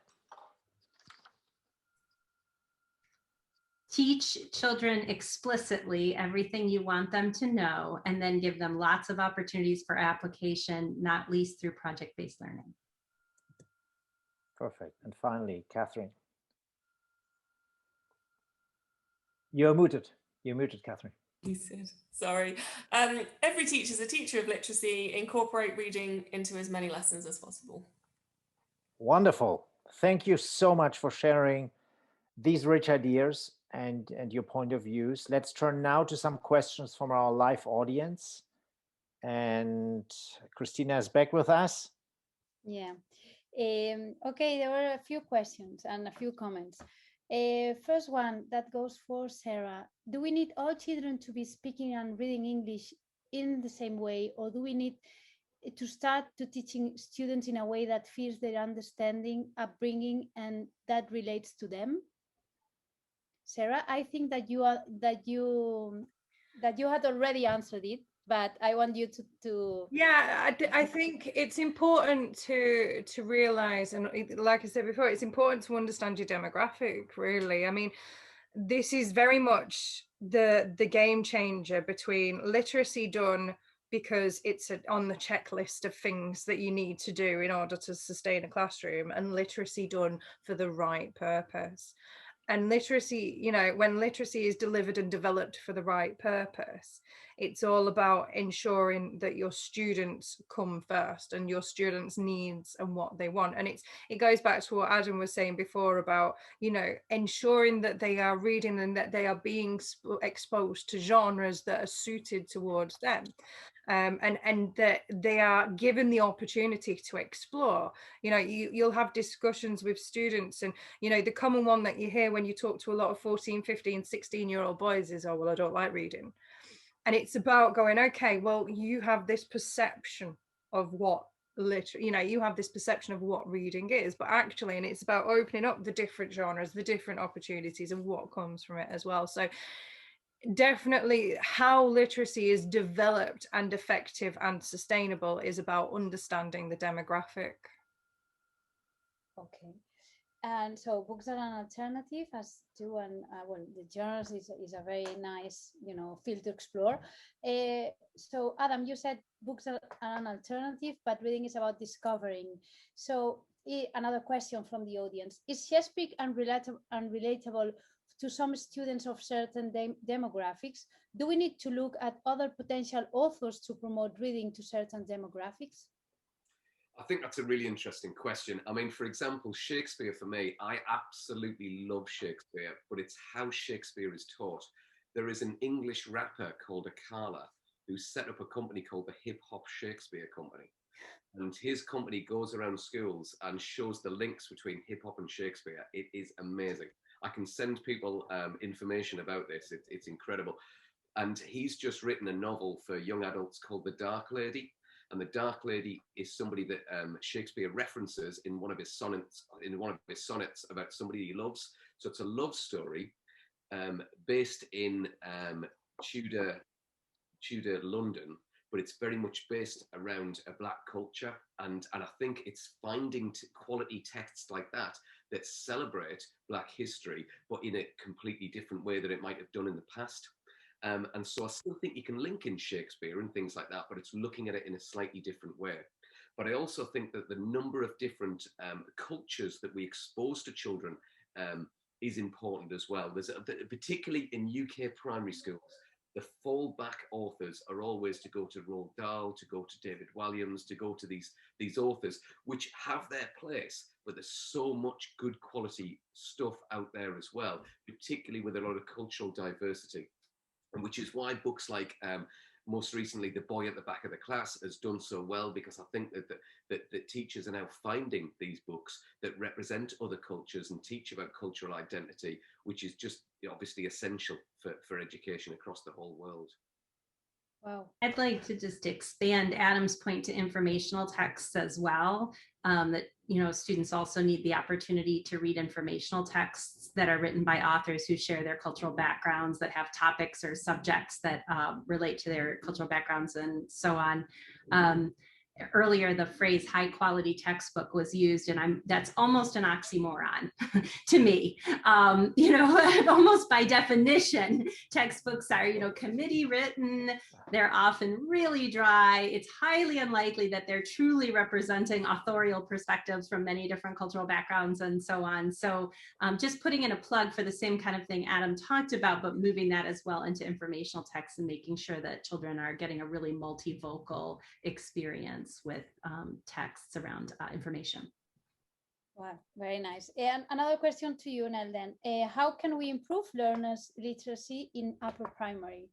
Teach children explicitly everything you want them to know, and then give them lots of opportunities for application, not least through project-based learning. Perfect. And finally, Kathrine. You're muted. You're muted, Kathrine. You said, sorry. Every teacher is a teacher of literacy. Incorporate reading into as many lessons as possible. Wonderful. Thank you so much for sharing these rich ideas and your point of views. Let's turn now to some questions from our live audience. And Christina is back with us. Yeah. Okay, there were a few questions and a few comments. First one that goes for Zara. Do we need all children to be speaking and reading English in the same way, or do we need to start to teaching students in a way that fits their understanding, upbringing, and that relates to them? Zara, I think that you had already answered it, but I want you to Yeah, I think it's important to realize, and like I said before, it's important to understand your demographic, really. I mean, this is very much the game changer between literacy done because it's on the checklist of things that you need to do in order to sustain a classroom, and literacy done for the right purpose. And literacy, you know, when literacy is delivered and developed for the right purpose, it's all about ensuring that your students come first and your students' needs and what they want. And it goes back to what Adam was saying before about, you know, ensuring that they are reading and that they are being exposed to genres that are suited towards them. And that they are given the opportunity to explore. You know, you'll have discussions with students, and you know, the common one that you hear when you talk to a lot of 14, 15, 16-year-old boys is, oh, well, I don't like reading. And it's about going, okay, well, you have this perception of what you know, you have this perception of what reading is, but actually, and it's about opening up the different genres, the different opportunities, and what comes from it as well. So definitely how literacy is developed and effective and sustainable is about understanding the demographic. Okay. And so books are an alternative as to, and well, the genres is a very nice, you know, field to explore. So Adam, you said books are an alternative, but reading is about discovering. So another question from the audience: is Shakespeare unrelatable to some students of certain demographics? Do we need to look at other potential authors to promote reading to certain demographics? I think that's a really interesting question. I mean, for example, Shakespeare for me, I absolutely love Shakespeare, but it's how Shakespeare is taught. There is an English rapper called Akala who set up a company called the Hip Hop Shakespeare Company. And his company goes around schools and shows the links between hip hop and Shakespeare. It is amazing. I can send people information about this. It's incredible. And he's just written a novel for young adults called The Dark Lady. And the Dark Lady is somebody that Shakespeare references in one of his sonnets, about somebody he loves. So it's a love story based in Tudor London, but it's very much based around a Black culture. And I think it's finding quality texts like that that celebrate Black history, but in a completely different way than it might have done in the past. And so I still think you can link in Shakespeare and things like that, but it's looking at it in a slightly different way. But I also think that the number of different cultures that we expose to children is important as well. There's particularly in UK primary schools, the fallback authors are always to go to Roald Dahl, to go to David Walliams, to go to these authors, which have their place, but there's so much good quality stuff out there as well, particularly with a lot of cultural diversity. And which is why books like most recently The Boy at the Back of the Class has done so well, because I think that teachers are now finding these books that represent other cultures and teach about cultural identity, which is just obviously essential for education across the whole world. Wow. I'd like to just expand Adam's point to informational texts as well, that, you know, students also need the opportunity to read informational texts that are written by authors who share their cultural backgrounds, that have topics or subjects that relate to their cultural backgrounds and so on. earlier the phrase high quality textbook was used, and that's almost an oxymoron to me. You know, almost by definition, textbooks are, you know, committee written, they're often really dry. It's highly unlikely that they're truly representing authorial perspectives from many different cultural backgrounds and so on. So just putting in a plug for the same kind of thing Adam talked about, but moving that as well into informational text and making sure that children are getting a really multivocal experience with texts around information. Wow, very nice. And another question to you, Nell, then. How can we improve learners' literacy in upper primary?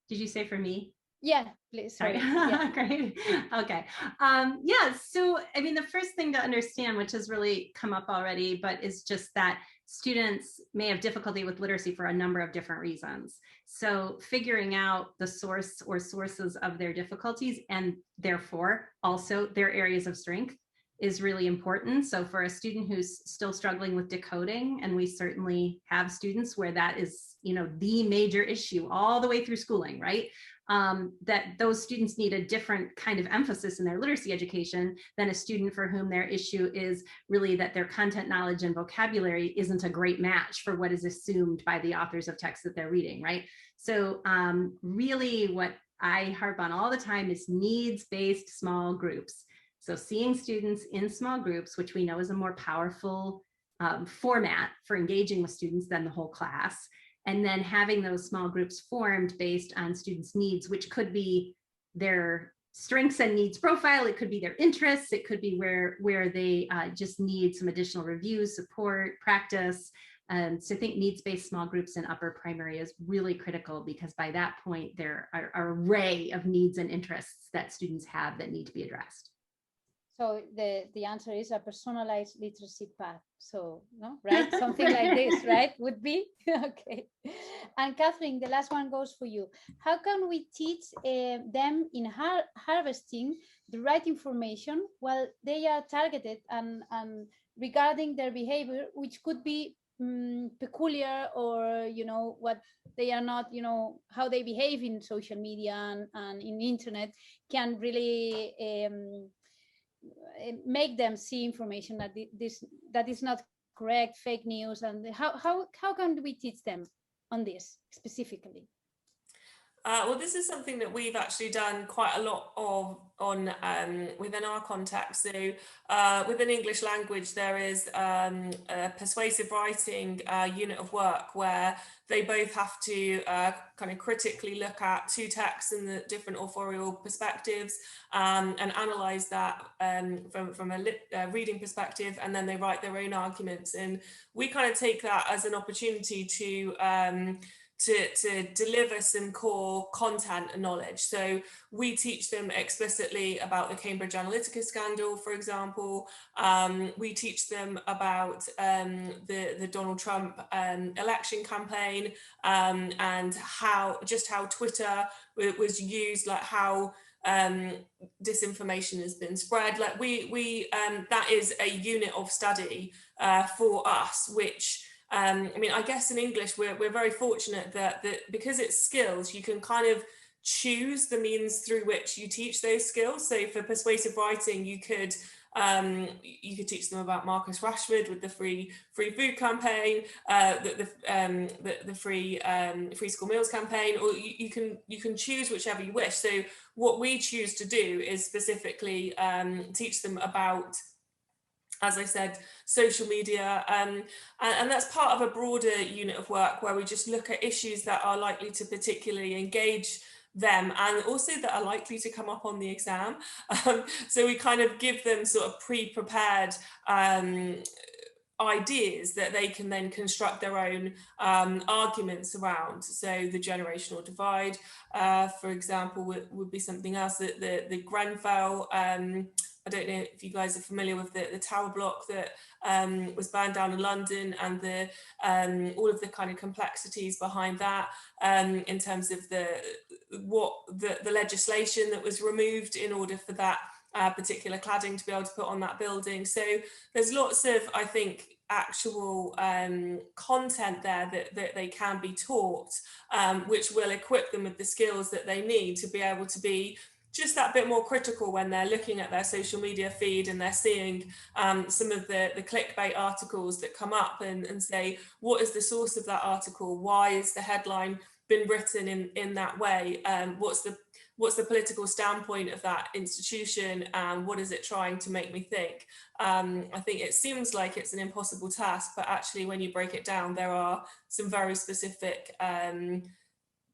Did you say for me? Yeah, please. Sorry. Yeah. Great. Okay. Yeah. So, I mean, the first thing to understand, which has really come up already, but is just that students may have difficulty with literacy for a number of different reasons. So figuring out the source or sources of their difficulties and therefore also their areas of strength is really important. So for a student who's still struggling with decoding, and we certainly have students where that is, you know, the major issue all the way through schooling, right? That those students need a different kind of emphasis in their literacy education than a student for whom their issue is really that their content knowledge and vocabulary isn't a great match for what is assumed by the authors of text that they're reading, right? So really what I harp on all the time is needs-based small groups. So seeing students in small groups, which we know is a more powerful format for engaging with students than the whole class, and then having those small groups formed based on students' needs, which could be their strengths and needs profile, it could be their interests, it could be where they just need some additional reviews, support, practice. So I think needs-based small groups in upper primary is really critical, because by that point, there are an array of needs and interests that students have that need to be addressed. So the answer is a personalized literacy path. So, no, right? Something like this, right? Would be? Okay. And Kathrine, the last one goes for you. How can we teach them in harvesting the right information while they are targeted and regarding their behavior, which could be peculiar, or, you know, what they are not, you know, how they behave in social media and in internet can really make them see information that is not correct, fake news, and how can we teach them on this specifically? Well, this is something that we've actually done quite a lot of within our context. So within English language, there is a persuasive writing unit of work where they both have to kind of critically look at two texts and the different authorial perspectives and analyze that from a reading perspective, and then they write their own arguments. And we kind of take that as an opportunity to deliver some core content and knowledge. So we teach them explicitly about the Cambridge Analytica scandal, for example. We teach them about the Donald Trump election campaign and how Twitter was used, like how disinformation has been spread. Like we that is a unit of study for us, which I mean, I guess in English, we're very fortunate that because it's skills, you can kind of choose the means through which you teach those skills. So for persuasive writing, you could teach them about Marcus Rashford with the free food campaign, the free school meals campaign, or you can choose whichever you wish. So what we choose to do is specifically teach them about, as I said, social media, and that's part of a broader unit of work where we just look at issues that are likely to particularly engage them and also that are likely to come up on the exam. So we kind of give them sort of pre-prepared ideas that they can then construct their own arguments around. So the generational divide, for example, would be something else. That the Grenfell, I don't know if you guys are familiar with the tower block that was burned down in London, and the all of the kind of complexities behind that in terms of the legislation that was removed in order for that particular cladding to be able to put on that building. So there's lots of, I think, actual content there that they can be taught, which will equip them with the skills that they need to be able to be just that bit more critical when they're looking at their social media feed and they're seeing some of the clickbait articles that come up, and say, what is the source of that article? Why is the headline been written in that way? What's the political standpoint of that institution, and what is it trying to make me think? I think it seems like it's an impossible task, but actually when you break it down, there are some very specific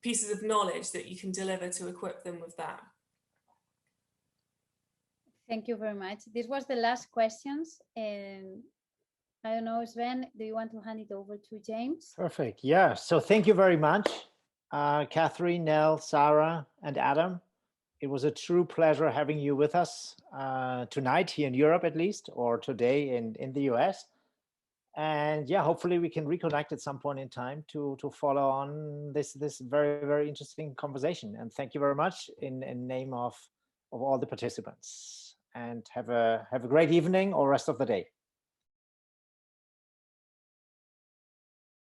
pieces of knowledge that you can deliver to equip them with that. Thank you very much. This was the last questions. And I don't know, Sven, do you want to hand it over to James? Perfect. Yeah. So thank you very much, Kathrine, Nell, Zara, and Adam. It was a true pleasure having you with us tonight here in Europe, at least, or today in the US. And yeah, hopefully we can reconnect at some point in time to follow on this very, very interesting conversation. And thank you very much in name of all the participants. And have a great evening or rest of the day.